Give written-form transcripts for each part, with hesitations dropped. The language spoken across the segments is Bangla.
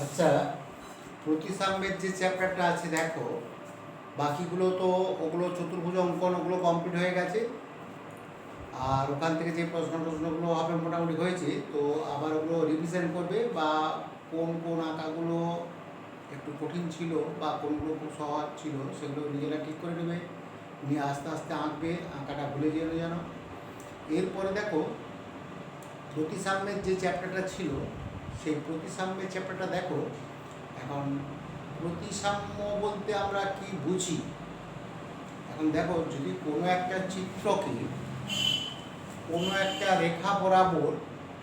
আচ্ছা, প্রতিসাম্যের যে চ্যাপ্টারটা আছে দেখো, বাকিগুলো তো ওগুলো চতুর্ভুজ অঙ্কন ওগুলো কমপ্লিট হয়ে গেছে। আর ওখান থেকে যে প্রশ্নগুলো হবে মোটামুটি হয়েছে, তো আবার ওগুলো রিভিশন করবে বা কোন কোন আঁকাগুলো একটু কঠিন ছিল বা কোনগুলো খুব সহজ ছিল সেগুলো নিজেরা ঠিক করে নেবে, নিয়ে আস্তে আস্তে আঁকবে, আঁকাটা ভুলে যেও যেন। এরপরে দেখো, প্রতিসাম্যের যে চ্যাপ্টারটা ছিল সেই প্রতিসাম্যের চ্যাপ্টারটা দেখো। এখন প্রতিসাম্য বলতে আমরা কি বুঝি? এখন দেখো, যদি কোনো একটা চিত্রকে কোনো একটা রেখা বরাবর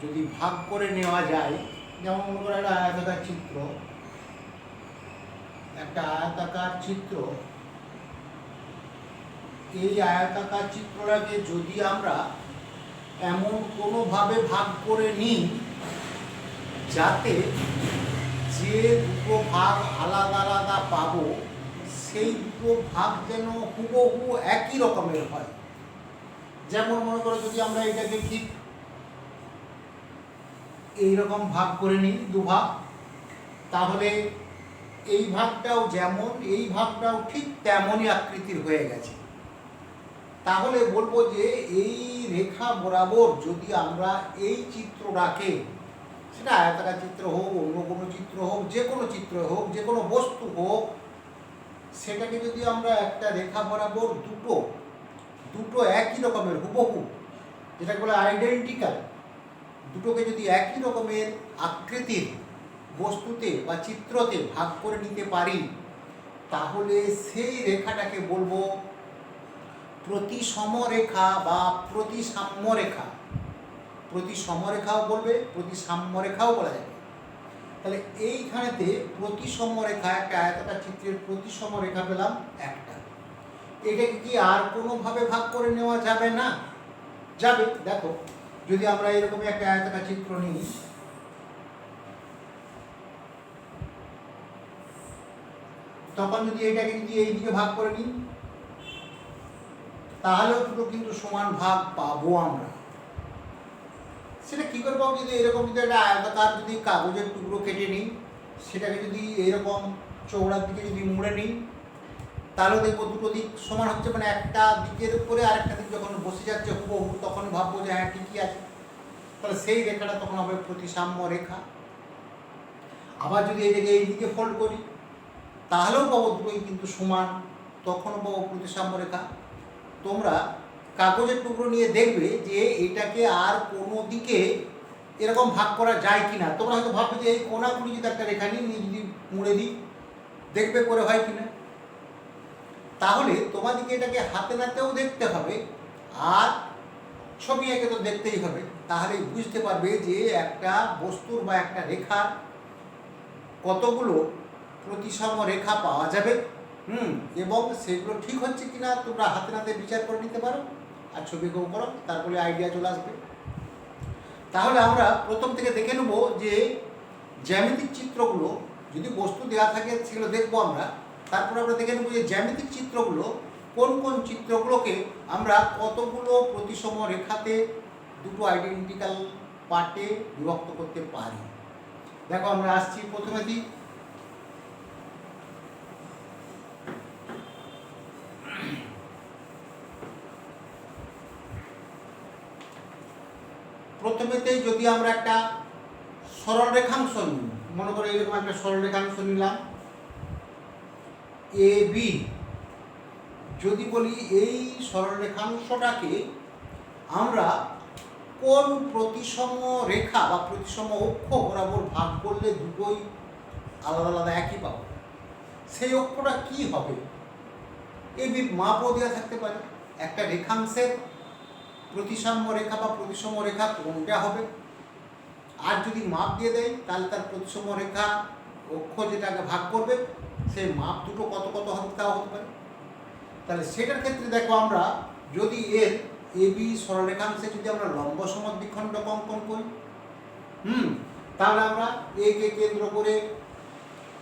যদি ভাগ করে নেওয়া যায়, যেমন মনে করো একটা আয়তাকার চিত্র, এই আয়তাকার চিত্রটাকে যদি আমরা এমন কোনোভাবে ভাগ করে নিই যাতে যে দুটো ভাগ আলাদা আলাদা পাবো সেই দুটো ভাগ যেন হুবহু একই রকমের হয়। যেমন মনে করো, যদি আমরা এটাকে ঠিক এইরকম ভাগ করে নিই দুভাগ, তাহলে এই ভাগটাও যেমন এই ভাগটাও ঠিক তেমনই আকৃতির হয়ে গেছে। তাহলে বলবো যে এই রেখা বরাবর যদি আমরা এই চিত্রটাকে, সেটা আয়তাকার চিত্র হোক, অন্য কোনো চিত্র হোক, যে কোনো চিত্র হোক, যে কোনো বস্তু হোক, সেটাকে যদি আমরা একটা রেখা বরাবর দুটো একই রকমের হুবহু, যেটাকে বলে আইডেন্টিক্যাল, দুটোকে যদি একই রকমের আকৃতির বস্তুতে বা চিত্রতে ভাগ করে নিতে পারি, তাহলে সেই রেখাটাকে বলবো প্রতিসম রেখা বা প্রতিসাম্য রেখা। প্রতিসম রেখাও বলবে, প্রতিসাম্য রেখাও বলা যাবে। তাহলে এইখানেতে প্রতিসম রেখা, একটা আয়তাকার চিত্রের প্রতিসম রেখা পেলাম একটা। এটাকে কি আর কোনোভাবে ভাগ করে নেওয়া যাবে না? যাবে। দেখো, যদি আমরা এরকমই একটা আয়তাকার চিত্র নিই, তখন যদি এটাকে যদি এই দিকে ভাগ করে নিই, তাহলেও দুটো কিন্তু সমান ভাগ পাবো আমরা। সেটা কী করে পাবো? যদি এরকম যদি একটা আয়তাকার যদি কাগজের টুকরো কেটে নিই, সেটাকে যদি এরকম চৌড়ার দিকে যদি মুড়ে নিই, তাহলে দেখবো দুটো দিক সমান হচ্ছে, মানে একটা দিকের উপরে আরেকটা দিক যখন বসে যাচ্ছে হুবহু, তখন ভাববো যে হ্যাঁ ঠিকই আছে। তাহলে সেই রেখাটা তখন হবে প্রতিসাম্য রেখা। আবার যদি এটাকে এই দিকে ফোল্ড করি, তাহলেও পাবো দুটোই কিন্তু সমান, তখনও পাবো প্রতিসাম্য রেখা। তোমরা কাগজের টুকরো নিয়ে দেখবে যে এটাকে আর কোনো দিকে এরকম ভাগ করা যায় কি না। তোমরা হয়তো ভাববে যে এই কোনাগুলি যদি একটা রেখা নিয়ে যদি মুড়ে দিই, দেখবে করে হয় কি না। তাহলে তোমাদেরকে এটাকে হাতে নাতেও দেখতে হবে, আর ছবি এঁকে তো দেখতেই হবে। তাহলে বুঝতে পারবে যে একটা বস্তুর বা একটা রেখার কতগুলো প্রতিসম রেখা পাওয়া যাবে, এবং সেগুলো ঠিক হচ্ছে কিনা তোমরা হাতে নাতে বিচার করে নিতে পারো, আর ছবিকেও করো, তারপরে আইডিয়া চলে আসবে। তাহলে আমরা প্রথম থেকে দেখে নেব যে জ্যামিতিক চিত্রগুলো, যদি বস্তু দেওয়া থাকে সেগুলো দেখবো আমরা। তারপর আমরা দেখে নেব যে জ্যামিতিক চিত্রগুলো কোন কোন চিত্রগুলোকে আমরা কতগুলো প্রতিসম রেখাতে দুটো আইডেন্টিক্যাল পার্টে বিভক্ত করতে পারি। দেখো, আমরা আসছি প্রথমেতেই। প্রথমেতেই যদি আমরা একটা সরল রেখাংশ নিই, মনে করো এরকম একটা সরল রেখাংশ নিলাম এ বি। যদি বলি এই সরল রেখাংশটাকে আমরা কোন প্রতিসম রেখা বা প্রতিসম অক্ষ বরাবর ভাগ করলে দুটোই আলাদা আলাদা একই পাবো, সেই অক্ষটা কি হবে? এ বির মাপও দেওয়া থাকতে পারে। একটা রেখাংশের প্রতিসাম্য রেখা বা প্রতিসম রেখা কোনটা হবে, আর যদি মাপ দিয়ে দেয় তাহলে তার প্রতিসম রেখা অক্ষ যেটাকে ভাগ করবে সেই মাপ দুটো কত কত হবে তাও হতে পারে। তাহলে সেটার ক্ষেত্রে দেখো, আমরা যদি এর এ বি সরলরেখাংশে যদি আমরা লম্ব সমদ্বিখণ্ডক অঙ্কন করি, তাহলে আমরা এ কে কেন্দ্র করে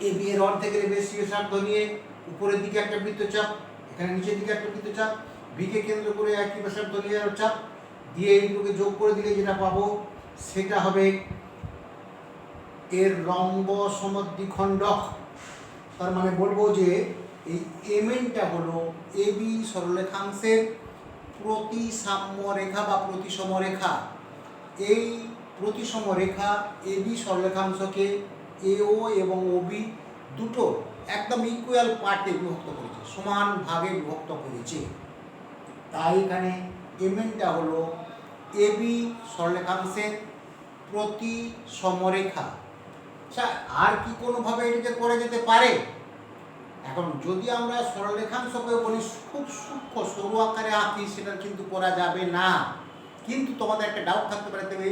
এ বি এর অর্ধেকের বেশি ব্যাসার্ধ নিয়ে উপরের দিকে একটা বৃত্তচাপ, এখানে নিচের দিকে একটা বৃত্তচাপ, বি কে কেন্দ্র করে একই ব্যাসার্ধ নিয়ে চাপ দিয়ে এই দুটোকে যোগ করে দিলে যেটা পাবো সেটা হবে এর লম্ব সমদ্বিখণ্ডক। তার মানে বলবো যে এই এমএনটা হলো এবি সরলরেখাংশের প্রতিসাম্য রেখা বা প্রতিসম রেখা। এই প্রতিসম রেখা এবি সরলরেখাংশকে এও এবং ওবি দুটো একদম ইকুয়াল পার্টে বিভক্ত করেছে, সমান ভাগে বিভক্ত করেছে। তাই এখানে এমএনটা হলো এবি সরলরেখাংশের প্রতিসম রেখা। আচ্ছা, আর কি কোনোভাবে এটাকে করা যেতে পারে? এখন যদি আমরা সরলরেখাংশকে বলি খুব সূক্ষ্ম সরু আকারে আঁকি, সেটা কিন্তু করা যাবে না। কিন্তু তোমাদের একটা ডাউট থাকতে পারে, তবে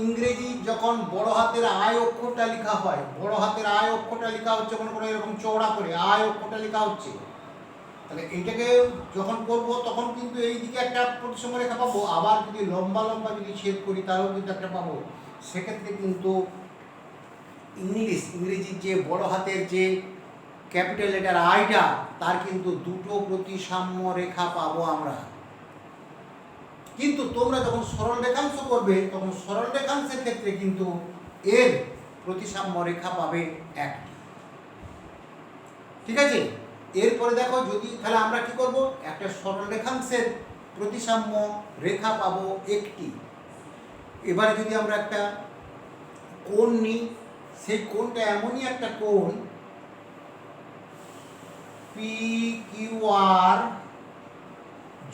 ইংরেজি যখন বড় হাতের আয় অক্ষরটা লেখা হয়, বড় হাতের আয় অক্ষরটা লেখা হচ্ছে মনে করে এরকম চওড়া করে আয় অক্ষরটা লেখা হচ্ছে, তাহলে এটাকে যখন করব তখন কিন্তু এই দিকে একটা প্রতিসম রেখা পাবো, আবার যদি লম্বা লম্বা যদি ছেদ করি তাহলেও কিন্তু একটা পাবো। সেক্ষেত্রে কিন্তু ইংরেজির যে বড় হাতের যে ক্যাপিটাল লেটার আইটা, তার কিন্তু দুটো প্রতিসাম্য রেখা পাবো আমরা। কিন্তু তোমরা যখন সরল রেখাংশ করবে তখন সরল রেখাংশের ক্ষেত্রে কিন্তু এর প্রতিসাম্য রেখা পাবে একটি। ঠিক আছে, এরপরে দেখো যদি তাহলে আমরা কি করব, একটা সরল রেখাংশের প্রতিসাম্য রেখা পাবো একটি। এবারে যদি আমরা একটা কোণ নিই, সেই কোণটা এমনই একটা কোণ পি কিউ আর,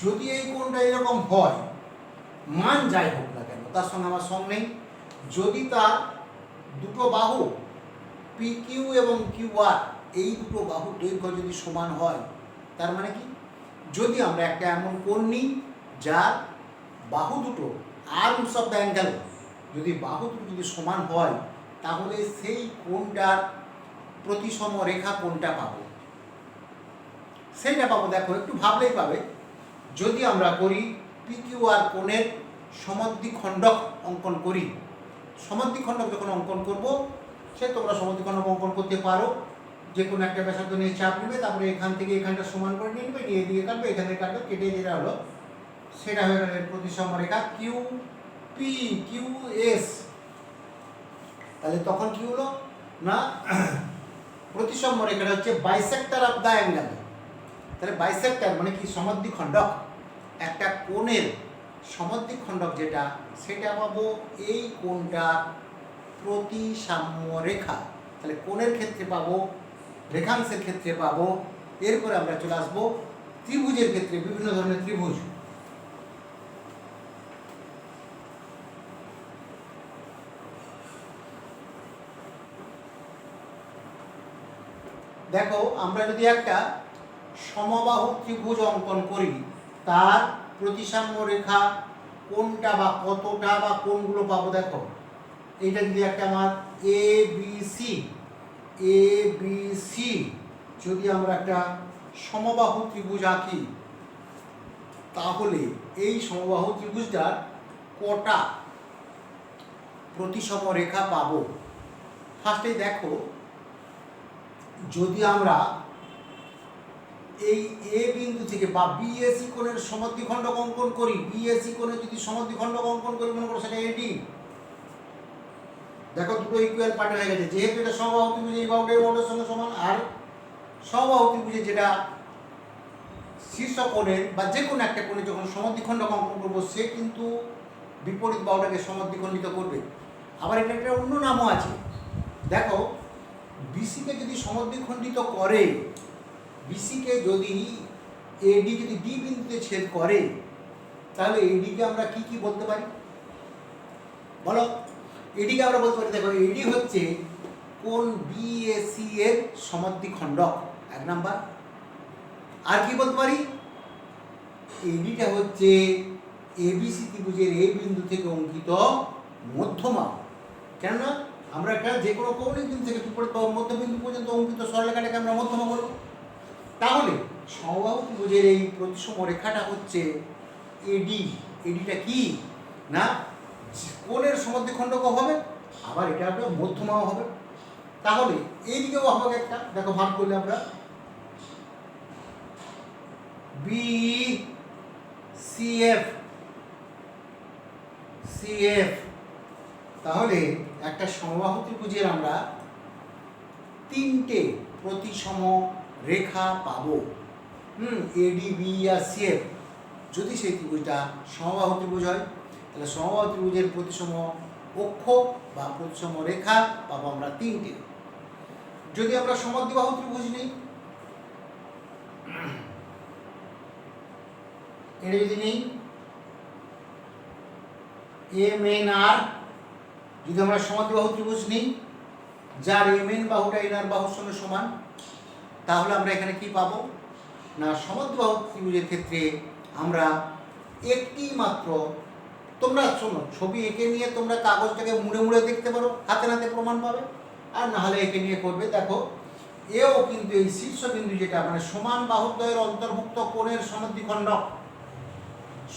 যদি এই কোণটা এরকম হয়, মান যাই হোক না কেন, তার সঙ্গে আমার সঙ্গ নেই, যদি তার দুটো বাহু পি কিউ এবং কিউ আর, এই দুটো বাহুর দৈর্ঘ্য যদি সমান হয়, তার মানে কি, যদি আমরা একটা এমন কোণ নিই যার বাহু দুটো আর্মস অফ দ্য অ্যাঙ্গেল, যদি বাহু দুটো যদি সমান হয়, তাহলে সেই কোণটার প্রতিসম রেখা কোণটা পাবো। সেইটা পাবো, দেখো একটু ভাবলেই পাবে। যদি আমরা করি পি কিউ আর কোণের সমদ্বিখণ্ডক অঙ্কন করি, সমদ্বিখণ্ডক যখন অঙ্কন করব, সে তোমরা সমদ্বিখণ্ডক অঙ্কন করতে পারো, যে কোনো একটা ব্যাসার্ধ নিয়ে চাপ নেবে, তারপরে এখান থেকে এখানটা সমান করে নিয়ে নেবে, নিয়ে দিয়ে কাটবে, এখান থেকে কাটবে, কেটে যেটা হলো সেটা হয়ে গেল প্রতিসম রেখা কিউ পি কিউ এস। তাহলে তখন কি হলো না, প্রতিসম রেখাটা হচ্ছে বাইসেক্টর অফ দ্য অ্যাঙ্গেল। তাহলে বাইসেক্টর মানে কি, সমদ্বিখণ্ডক, একটা কোণের সমদ্বিখণ্ডক যেটা, সেটা পাবো এই কোণটার প্রতিসাম্য রেখা। তাহলে কোণের ক্ষেত্রে পাবো, রেখাংশের ক্ষেত্রে পাবো। এরপরে আমরা চলে আসবো ত্রিভুজের ক্ষেত্রে, বিভিন্ন ধরনের ত্রিভুজ। দেখো আমরা যদি একটা সমবাহু ত্রিভুজ অঙ্কন করি, তার প্রতিসাম্য রেখা কোনটা বা কতটা বা কোনগুলো পাবো, দেখো এইটা যদি একটা আমার এ বি সি যদি আমরা একটা সমবাহু ত্রিভুজ আঁকি, তাহলে এই সমবাহু ত্রিভুজটার কটা প্রতিসম রেখা পাবো। ফার্স্টে দেখো, যদি আমরা এই এ বিন্দু থেকে বা বিএসি কোণের সমদ্বিখণ্ডক অঙ্কন করি, বিএসি কোণে যদি সমদ্বিখণ্ডক অঙ্কন করি, মনে করো সেটা এডি, দেখো দুটো ইকুয়াল পার্ট হয়ে গেছে, যেহেতু এটা সমবাহু ত্রিভুজ, এই বাহুটা এই বাহুটার সঙ্গে সমান, আর সমবাহু ত্রিভুজে যেটা শীর্ষ কোণের বা যে কোনো একটা কোণে যখন সমদ্বিখণ্ডক অঙ্কন করবো, সে কিন্তু বিপরীত বাহুটাকে সমদ্বিখণ্ডিত করবে। আবার এটা একটা অন্য নামও আছে, দেখো বিসিকে যদি সমদ্বিখণ্ডিত করে, বিসিকে যদি এডি যদি ডি বিন্দুতে ছেদ করে, তাহলে এডিকে আমরা কি কি বলতে পারি বলো? এডিকে আমরা বলতে পারি, দেখো এডি হচ্ছে কোণ বিএসি এর সমদ্বিখণ্ডক, এক নাম্বার। আর কি বলতে পারি, এডিটা হচ্ছে এবিসি ত্রিভুজের এ বিন্দু থেকে অঙ্কিত মধ্যমা। কেননা আমরা একটা যে কোনো কৌণিক বিন্দু থেকে বিপরীত মধ্যবিন্দু পর্যন্ত অঙ্কিত সরলরেখাটাকে আমরা মধ্যমা বলব। তাহলে সমবাহু ত্রিভুজের এই প্রতিসম রেখাটা হচ্ছে এডি। এডিটা কি না, কোণের সমদ্বিখণ্ডকও হবে, আবার এটা একটা মধ্যমাও হবে। তাহলে এইদিকেও হবে একটা, দেখো ভাগ করলে আমরা বি সিএফ, তাহলে একটা সমবাহু ত্রিভুজের আমরা তিনটে প্রতিসম রেখা পাবো। এডি বি আর সিএফ যদি সেই ত্রিভুজটা সমবাহু ত্রিভুজ হয়, তাহলে সমবাহু ত্রিভুজের প্রতিসম অক্ষ বা প্রতিসম রেখা পাবো আমরা তিনটে। যদি আমরা সমদ্বিবাহু ত্রিভুজ নিই, এটা যদি নেই এম এন আর, যদি আমরা সমদ্বিবাহু ত্রিভুজ নিই যার এম এন বাহুটা এন আর বাহুর সঙ্গে সমান, তাহলে আমরা এখানে কি পাবো না সমদ্বিবাহু ত্রিভুজের ক্ষেত্রে আমরা একটি মাত্র, তোমরা শোনো ছবি এঁকে নিয়ে তোমরা কাগজটাকে মুড়ে মুড়ে দেখতে পারো, হাতে নাতে প্রমাণ পাবে, আর না হলে এঁকে নিয়ে করবে। দেখো এও কিন্তু এই শীর্ষবিন্দু যেটা মানে সমান বাহুদ্বয়ের অন্তর্ভুক্ত কোণের সমদ্বিখণ্ডক,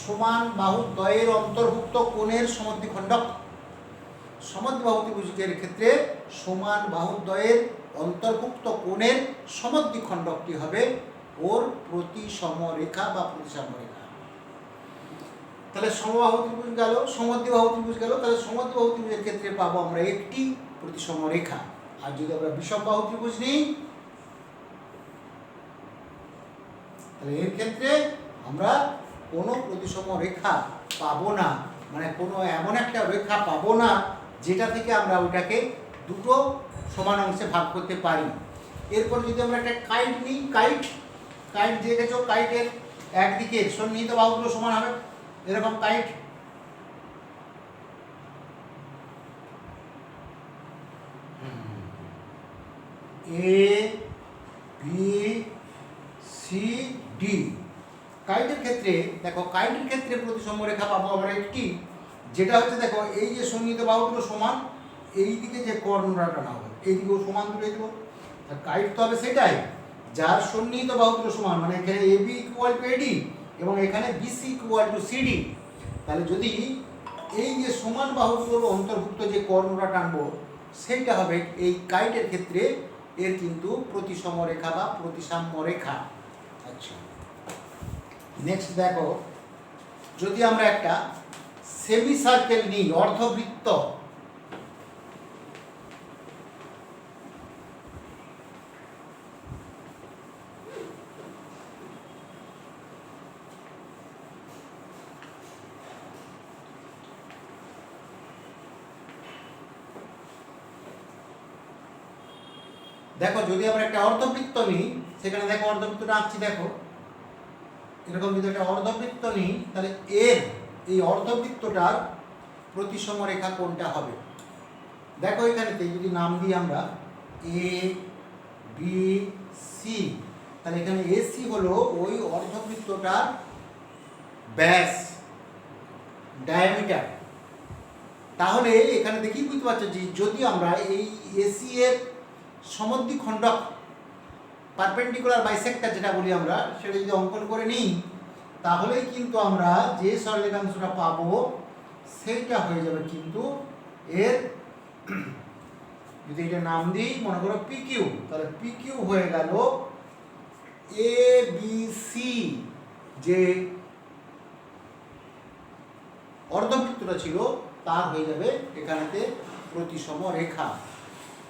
সমান বাহুদ্বয়ের অন্তর্ভুক্ত কোণের সমদ্বিখণ্ডক। সমদ্বিবাহু ত্রিভুজের ক্ষেত্রে সমান বাহুদ্বয়ের অন্তর্ভুক্ত কোণের সমদ্বিখণ্ডকটি হবে ওর প্রতিসম রেখা বা প্রতিসাম্য রেখা। তাহলে সমবাহু ত্রিভুজ গেল, সমদ্বিবাহু ত্রিভুজ গেল, তাহলে সমদ্বিবাহু ত্রিভুজের ক্ষেত্রে পাবো আমরা একটি প্রতিসম রেখা। আর যদি আমরা বিষমবাহু ত্রিভুজ নিই, তাহলে এর ক্ষেত্রে আমরা কোনো প্রতিসম রেখা পাবো না, মানে কোনো এমন একটা রেখা পাবো না যেটা থেকে আমরা ওটাকে দুটো সমান অংশে ভাগ করতে পারি। এরপর যদি আমরা একটা কাইট নিই, কাইট দেখেছো, কাইটের একদিকে সন্নিহিত বাহুগুলো সমান হবে, এরকম কাইট। এ বি সি ডি কাইটের ক্ষেত্রে দেখো, কাইটের ক্ষেত্রে প্রতিসম রেখা পাবো আমরা একটি, যেটা হচ্ছে দেখো এই যে সন্নিহিত বাহুগুলো সমান, এই দিকে যে কর্ণটা টানা হবে এইদিকেও সমান তুলে দেবো। কাইট তো হবে সেটাই যার সন্নিহিত বাহুগুলো সমান, মানে এখানে এ বি ইকুয়াল টু এডি এবং এখানে বিসি ইকুয়াল টু সিডি। তাহলে যদি এই যে সমান বাহুগুলোর অন্তর্ভুক্ত যে কর্ণটা টানবো সেইটা হবে এই কাইটের ক্ষেত্রে এর কিন্তু প্রতিসম রেখা বা প্রতিসাম্য রেখা। আচ্ছা, নেক্সট দেখো, যদি আমরা একটা সেমি সার্কেল নিই, অর্ধবৃত্ত, দেখো যদি আমরা একটা অর্ধবৃত্ত নিই, সেখানে দেখো অর্ধবৃত্তটা আঁকছি, দেখো এরকম যদি একটা অর্ধবৃত্ত নিই, তাহলে এর এই অর্ধবৃত্তটার প্রতিসম রেখা কোনটা হবে। দেখো এখানেতে যদি নাম দিই আমরা এ বি সি, তাহলে এখানে এসি হলো ওই অর্ধবৃত্তটার ব্যাস, ডায়ামিটার। তাহলে এখানে দেখি বুঝতে পারছো যে যদি আমরা এই এসি এর সমদ্বিখণ্ডক পারপেন্ডিকুলার বাইসেক্টর যেটা বলি আমরা, সেটা যদি অঙ্কন করে নিই, তাহলেই কিন্তু আমরা যে সরলরেখাংশটা পাবো সেইটা হয়ে যাবে কিন্তু এর, যদি এটা নাম দিই মনে করো পি কিউ, তাহলে পি কিউ হয়ে গেল এ বি সি, যে অর্ধবৃত্তটা ছিল তার হয়ে যাবে এখানেতে প্রতিসম রেখা,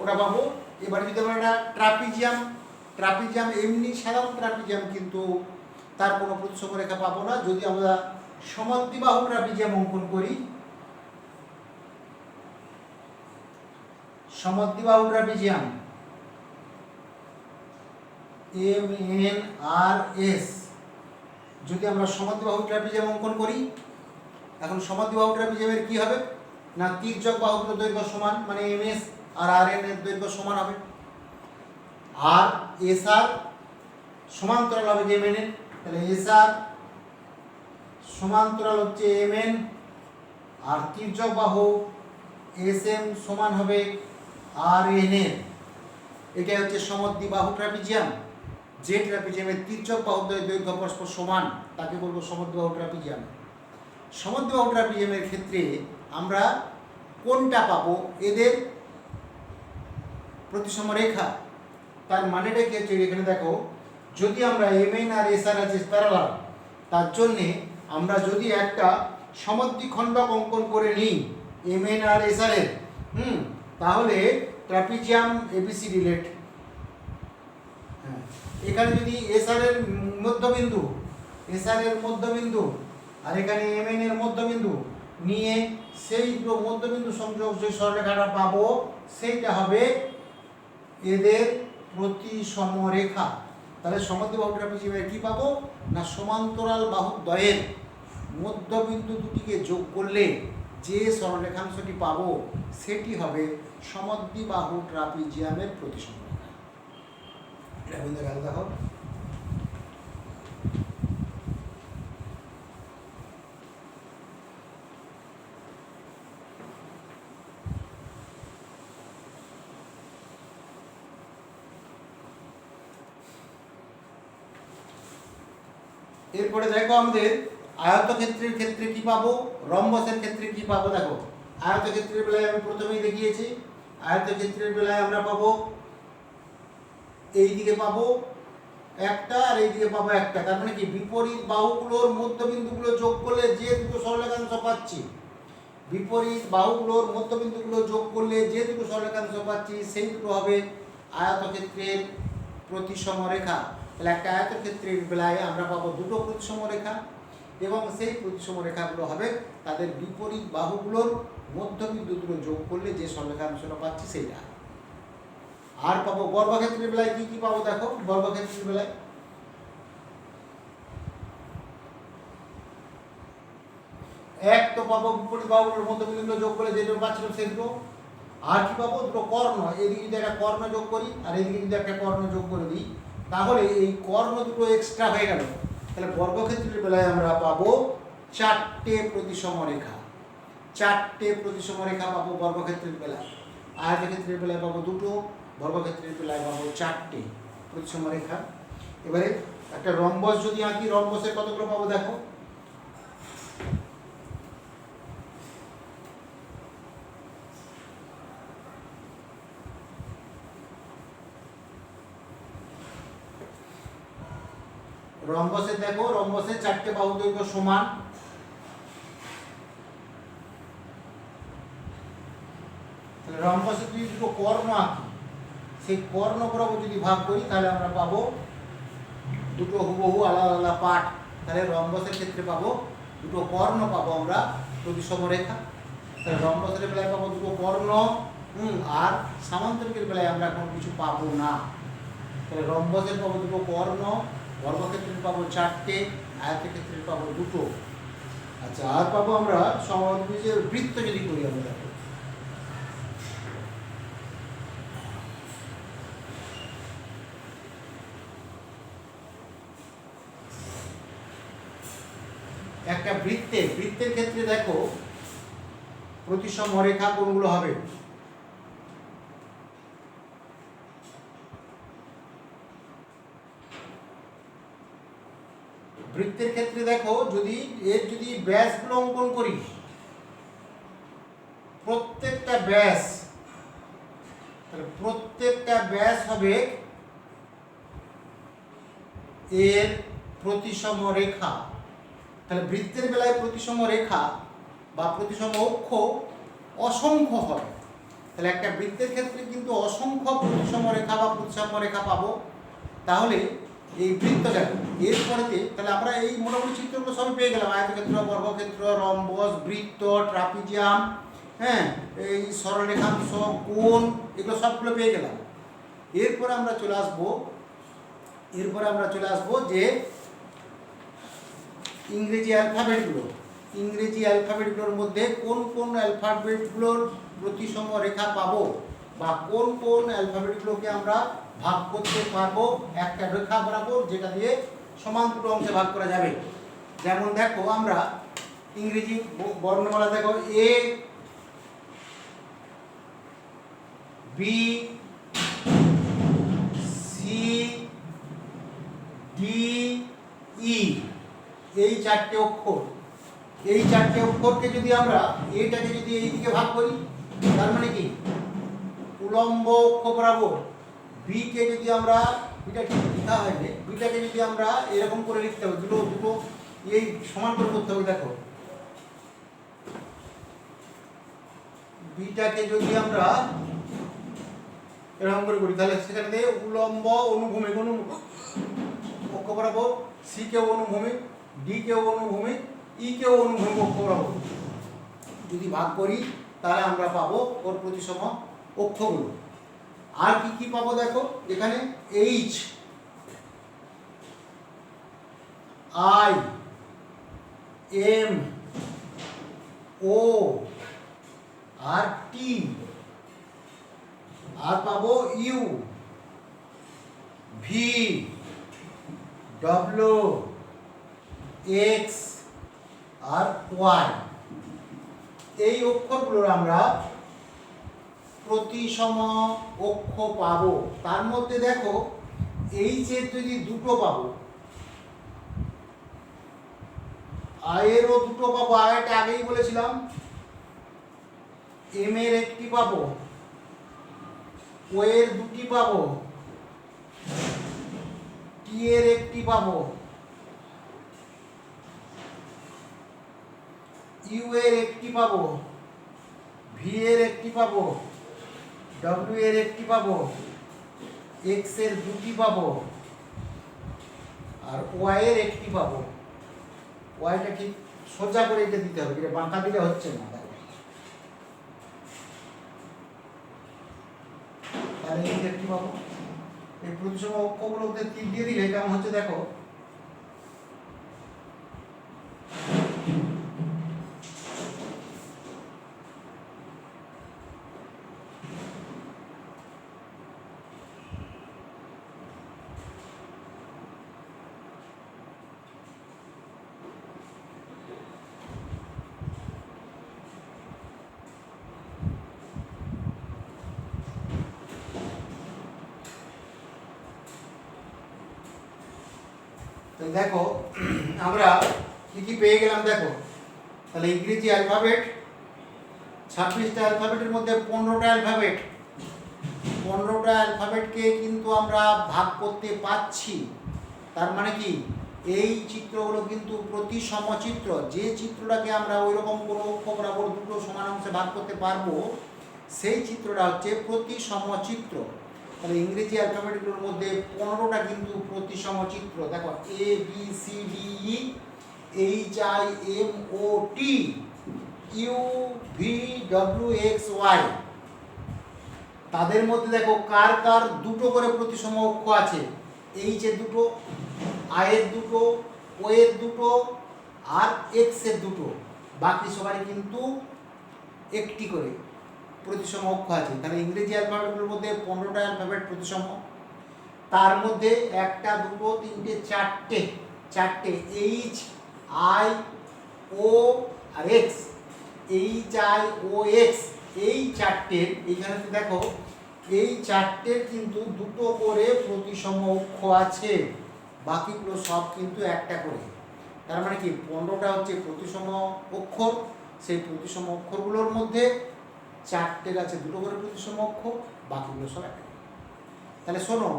ওটা পাবো। এবারে যদি আমরা একটা ট্রাপিজিয়াম এমনি সাধারণ ট্রাপিজিয়াম, কিন্তু তার কোনো প্রতিসম রেখা পাবো না। যদি আমরা সমদ্বিবাহু ট্রাপিজিয়াম অঙ্কন করি, সমদ্বিবাহু ট্রাপিজিয়াম এম এন আর এস, যদি আমরা সমদ্বিবাহু ট্রাপিজিয়াম অঙ্কন করি, এখন সমদ্বিবাহু ট্রাপিজিয়ামের কি হবে না তির্যক বাহুগুলোর দৈর্ঘ্য সমান, মানে এম এস আর আর এন এর দৈর্ঘ্য সমান হবে, আর এস আর সমান্তরাল হবে এম এন এর, তাহলে এস আর সমান্তরাল হচ্ছে এম এন, আর তির্যক বাহু এস এম সমান হবে আর এন এর। এটাই হচ্ছে সমদ্বিবাহু ট্রাপিজিয়াম। যে ট্রাপিজিয়ামের তির্যক বাহুদ্বয়ের দৈর্ঘ্য পরস্পর সমান তাকে বলবো সমদ্বিবাহু ট্রাপিজিয়াম। সমদ্বিবাহু ট্রাপিজিয়ামের ক্ষেত্রে আমরা কোনটা পাবো, এদের প্রতিসম রেখা। তার মানেটা কি হচ্ছে, এখানে দেখো যদি আমরা এম এন আর এস আর আছে প্যারালাল, তার জন্যে আমরা যদি একটা সমদ্বিখণ্ডক অঙ্কন করে নিই এম এন আর এস আর এর, তাহলে ট্রাপিজিয়াম এবিসিডি লেট। হ্যাঁ, এখানে যদি এসআর এর মধ্যবিন্দু, এসআর এর মধ্যবিন্দু আর এখানে এমএন এর মধ্যবিন্দু নিয়ে সেই দুটো মধ্যবিন্দু সংযোগ যে সরলরেখাটা পাবো সেইটা হবে এদের প্রতিসম রেখা। তাহলে সমদ্বিবাহু ট্রাপিজিয়ামে কি পাবো না সমান্তরাল বাহুদ্বয়ের মধ্যবিন্দু দুটিকে যোগ করলে যে সরলরেখাংশটি পাবো সেটি হবে সমদ্বিবাহু ট্রাপিজিয়ামের প্রতিসম রেখা। এটা বন্ধু গেল দেখো। এরপরে দেখো আমাদের আয়তক্ষেত্রের ক্ষেত্রে কি পাবো, রম্বসের ক্ষেত্রে কি পাবো। দেখো আয়তক্ষেত্রের বেলায় আমি প্রথমেই দেখিয়েছি, আয়তক্ষেত্রের বেলায় আমরা পাবো এই দিকে পাবো একটা আর এই দিকে পাবো একটা, তার মানে কি বিপরীত বাহুগুলোর মধ্যবিন্দুগুলো যোগ করলে যে দুটো সরলরেখাংশ পাচ্ছি, বিপরীত বাহুগুলোর মধ্যবিন্দুগুলো যোগ করলে যে দুটো সরলরেখাংশ পাচ্ছি সেই দুটো হবে আয়তক্ষেত্রের প্রতিসম রেখা। তাহলে একটা আয়তক্ষেত্রের বেলায় আমরা পাবো দুটো প্রতিসম রেখা এবং সেই প্রতিসম রেখাগুলো হবে তাদের বিপরীত বাহুগুলোর মধ্যবিন্দু দুটো যোগ করলে যে সরলরেখাংশটা পাচ্ছি সেইটা। আর পাবো বর্গক্ষেত্রের বেলায় কি কি পাবো। দেখো বর্গক্ষেত্রের বেলায় এক তো পাবো বিপরীত বাহুগুলোর মধ্যবিন্দু যোগ করলে যেটা পাচ্ছিলাম সেগুলো। আর কি পাবো দুটো কর্ণ, এদিকে যদি একটা কর্ণ যোগ করি আর এদিকে যদি একটা কর্ণ যোগ করে দিই তাহলে এই কর্ণ দুটো এক্সট্রা হয়ে গেল। তাহলে বর্গক্ষেত্রের বেলায় আমরা পাবো চারটে প্রতিসম রেখা, চারটে প্রতিসম রেখা পাবো বর্গক্ষেত্রের বেলায়। আয়তক্ষেত্রের বেলায় পাবো দুটো, বর্গক্ষেত্রের বেলায় পাবো চারটে প্রতিসম রেখা। এবারে একটা রম্বস যদি আঁকি, রম্বসের কতগুলো পাবো দেখো। রম্বসের দেখো, রম্বসের চারটে বাহু দৈর্ঘ্য সমান। তাহলে রম্বসের যদি দুটো কর্ণ আঁকি সেই কর্ণ বরাবর যদি ভাগ করি তাহলে আমরা পাবো দুটো হুবহু আলাদা আলাদা পাঠ। তাহলে রম্বসের ক্ষেত্রে পাবো দুটো কর্ণ পাবো আমরা প্রতিসম রেখা। তাহলে রম্বসের বেলায় পাবো দুটো কর্ণ, আর সামান্তরিকের বেলায় আমরা কোনো কিছু পাবো না। তাহলে রম্বসের পাবো দুটো কর্ণ, বর্গক্ষেত্রের পাবো চারটে, আয়তক্ষেত্রের পাবো দুটো। আচ্ছা আর পাবো আমরা সমদ্বিবাহুর বৃত্ত যদি করি আমরা। দেখো একটা বৃত্তের ক্ষেত্রে দেখো প্রতিসম রেখা কোনগুলো হবে। বৃত্তের ক্ষেত্রে দেখো যদি এর যদি ব্যাসগুলো অঙ্কন করি, প্রত্যেকটা ব্যাস, তাহলে প্রত্যেকটা ব্যাস হবে এর প্রতিসম রেখা। তাহলে বৃত্তের বেলায় প্রতিসম রেখা বা প্রতিসম অক্ষ অসংখ্য হবে। তাহলে একটা বৃত্তের ক্ষেত্রে কিন্তু অসংখ্য প্রতিসম রেখা বা প্রতিসম রেখা পাবো। তাহলে এই বৃত্ত দেখো এরপরেতে তাহলে আমরা এই মোটামুটি চিত্রগুলো সবই পেয়ে গেলাম, আয়তক্ষেত্র, বর্গক্ষেত্র, রম্বস, বৃত্ত, ট্রাপিজিয়াম, হ্যাঁ এই সরলরেখাংশ, কোণ, এগুলো সবগুলো পেয়ে গেলাম। এরপরে আমরা চলে আসবো যে ইংরেজি অ্যালফাবেটগুলোর মধ্যে কোন কোন অ্যালফাবেটগুলোর প্রতিসম রেখা পাবো বা কোন কোন অ্যালফাবেটগুলোকে আমরা ভাগ করতে পারবো একটা রেখা বরাবর, যেটা দিয়ে সমান দুটো অংশে ভাগ করা যাবে। যেমন দেখো আমরা ইংরেজি বর্ণমালা দেখো এ, বি, সি, ডি, ই, এই চারটে অক্ষরকে যদি আমরা এইটাকে যদি এইদিকে ভাগ করি তার মানে কি উলম্ব অক্ষ বরাবর, বি কে যদি আমরা, বিটা ঠিক লেখা হয়নি, বিটাকে যদি আমরা এরকম করে লিখতে হবে, দুটো এই সমান করে করতে হবে। দেখো বিটাকে যদি আমরা এরকম করে করি তাহলে সেখানে দিয়ে উলম্ব অনুভূমিক অক্ষ বরাবর, সি কেও অনুভূমিক, ডি কেও অনুভূমিক, ই কেও অনুভূমিক অক্ষ বরাবর যদি ভাগ করি তাহলে আমরা পাবো ওর প্রতিসম অক্ষগুলো। আর কি কি পাবো দেখো, এখানে এইচ, আই, এম, ও আর টি, আর পাবো ইউ, ভি, ডব্লিউ, এক্স আর ওয়াই। এই অক্ষরগুলোর আমরা প্রতিসম অক্ষ পাবো। তার মধ্যে দেখো এইচ এর যদি দুটো পাবো, আয়েরও দুটো পাবো, আয়টা আগেই বলেছিলাম, এম এর একটি পাবো, ও এর দুটি পাবো, টি এর একটি পাবো, ইউ এর একটি পাবো, ভি এর একটি পাবো, ডব্লিউ এর একটি পাবো, এক্স এর দুটি পাবো আর ওয়াই এর একটি পাবো। ওয়াইটা ঠিক সোজা করে এটা দিতে হবে, এটা বাঁকা দিলে হচ্ছে না। তাহলে এই একটি পাবো। এই প্রতিসম অক্ষগুলোতে তীর দিয়ে দিলে কেমন হচ্ছে দেখো, দেখো আমরা কি কি পেয়ে গেলাম দেখো। তাহলে ইংরেজি অ্যালফাবেট 26টা অ্যালফাবেটের মধ্যে 15টা অ্যালফাবেট, 15টা অ্যালফাবেটকে কিন্তু আমরা ভাগ করতে পারছি। তার মানে কি, এই চিত্রগুলো কিন্তু প্রতিসম চিত্র। যে চিত্রটাকে আমরা ওই রকম কোনো অক্ষ বরাবর দুটো সমান অংশে ভাগ করতে পারবো সেই চিত্রটা হচ্ছে প্রতিসম চিত্র। তাহলে ইংরেজি অ্যালফাবেটগুলোর মধ্যে 15টা কিন্তু প্রতিসম চিত্র। দেখো A B C D E, H I M O T, U V W X Y. তাদের মধ্যে দেখো কার কার দুটো করে প্রতিসম অক্ষ আছে, এইচ এর দুটো, আই এর দুটো, ও এর দুটো আর এক্স এর দুটো। বাকি সবারই কিন্তু একটি করে প্রতিসম অক্ষ আছে। তাহলে ইংরেজি অ্যালফাবেটগুলোর মধ্যে 15টা অ্যালফাবেট প্রতিসম। তার মধ্যে একটা, দুটো, তিনটে, চারটে এইচ, আই, ও আর X. H I O X এই চারটের, এইখানে দেখো এই চারটের কিন্তু দুটো করে প্রতিসম অক্ষ আছে, বাকিগুলো সব কিন্তু একটা করে। তার মানে কি 15টা হচ্ছে প্রতিসম অক্ষর, সেই প্রতিসম অক্ষরগুলোর মধ্যে চারটের আছে দুটো করে প্রতিসম অক্ষ, বাকিগুলো সব একটা। তাহলে শোনো,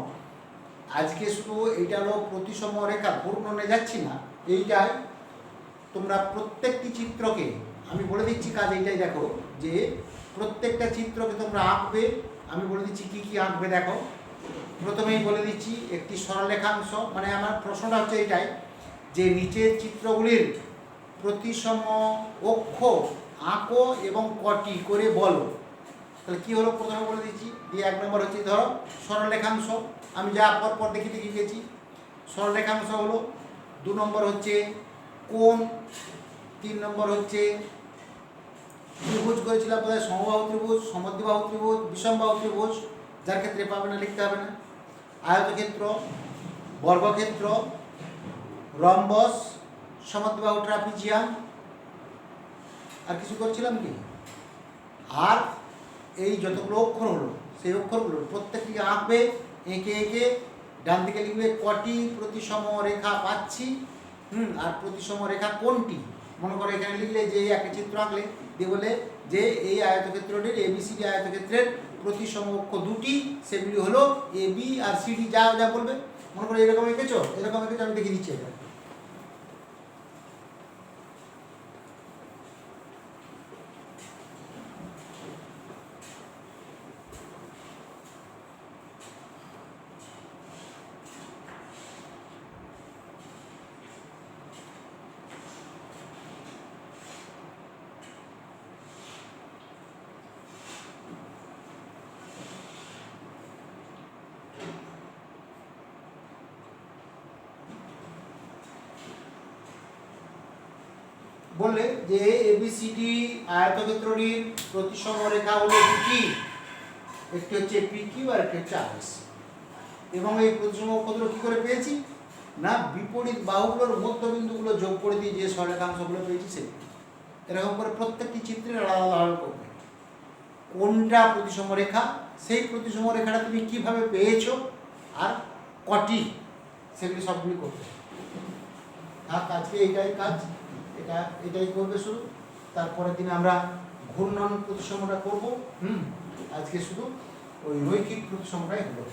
আজকে শুধু এইটা হলো প্রতিসম রেখা, পূর্ণনে যাচ্ছি না, এইটাই তোমরা প্রত্যেকটি চিত্রকে আমি বলে দিচ্ছি কাজ এইটাই। দেখো যে প্রত্যেকটা চিত্রকে তোমরা আঁকবে, আমি বলে দিচ্ছি কি কি আঁকবে। দেখো প্রথমেই বলে দিচ্ছি একটি সরলরেখাংশ, মানে আমার প্রশ্নটা হচ্ছে এটাই যে নিচের চিত্রগুলির প্রতিসম অক্ষ আঁকো এবং কটি করে বলো। তাহলে কি হলো, প্রথমে বলে দিচ্ছি, দিয়ে 1 নম্বর হচ্ছে ধরো সরলরেখাংশ, আমি যা পর দেখে গেছি। সরলরেখাংশ হলো, 2 নম্বর হচ্ছে কোণ, 3 নম্বর হচ্ছে ত্রিভুজ করেছিলাম বোধহয়, সমবাহু ত্রিভুজ, সমদ্বিবাহু ত্রিভুজ, বিষমবাহু ত্রিভুজ, যার ক্ষেত্রে পাবে না, লিখতে হবে না। আয়তক্ষেত্র, বর্গক্ষেত্র, রম্বস, সমদ্বিবাহু ট্রাপিজিয়াম। আর কিছু করছিলাম কি? আর এই যতগুলো অক্ষর হলো সেই অক্ষরগুলো প্রত্যেকটিকে আঁকবে, এঁকে ডান দিকে লিখবে কটি প্রতিসম রেখা পাচ্ছি, আর প্রতিসম রেখা কোনটি। মনে করো এখানে লিখলে যে একটা চিত্র আঁকলে দিয়ে বলে যে এই আয়তক্ষেত্রটির এবিসিডি আয়তক্ষেত্রের প্রতিসম অক্ষ দুটি, সেগুলি হলো এ বি আর সিডি। যা যা বলবে, মনে করো এরকম এঁকেছো, আমি দেখে দিচ্ছি। এটা বললে যে এবিসিডি আয়তক্ষেত্রটির প্রতিসম রেখা হলো দুটি, একটি হচ্ছে পিকিউ আর একটি হচ্ছে আরএসি। এবং এই প্রতিসম অক্ষগুলো কি করে পেয়েছি না বিপরীত বাহুগুলোর মধ্যবিন্দুগুলো যোগ করে দিয়ে যে সরেখাংশগুলো পেয়েছি সেগুলো এরকম করে প্রত্যেকটি চিত্রের আলাদা আলাদা করবে কোনটা প্রতিসম রেখা, সেই প্রতিসম রেখাটা তুমি কিভাবে পেয়েছো আর কটি, সেগুলি সবগুলি করবে। থাক আজকে এইটাই কাজ, এটাই করবে শুধু। তারপরের দিন আমরা ঘূর্ণন প্রতিসমটা করবো। আজকে শুধু ওই রৈখিক প্রতিসমটাই হলো।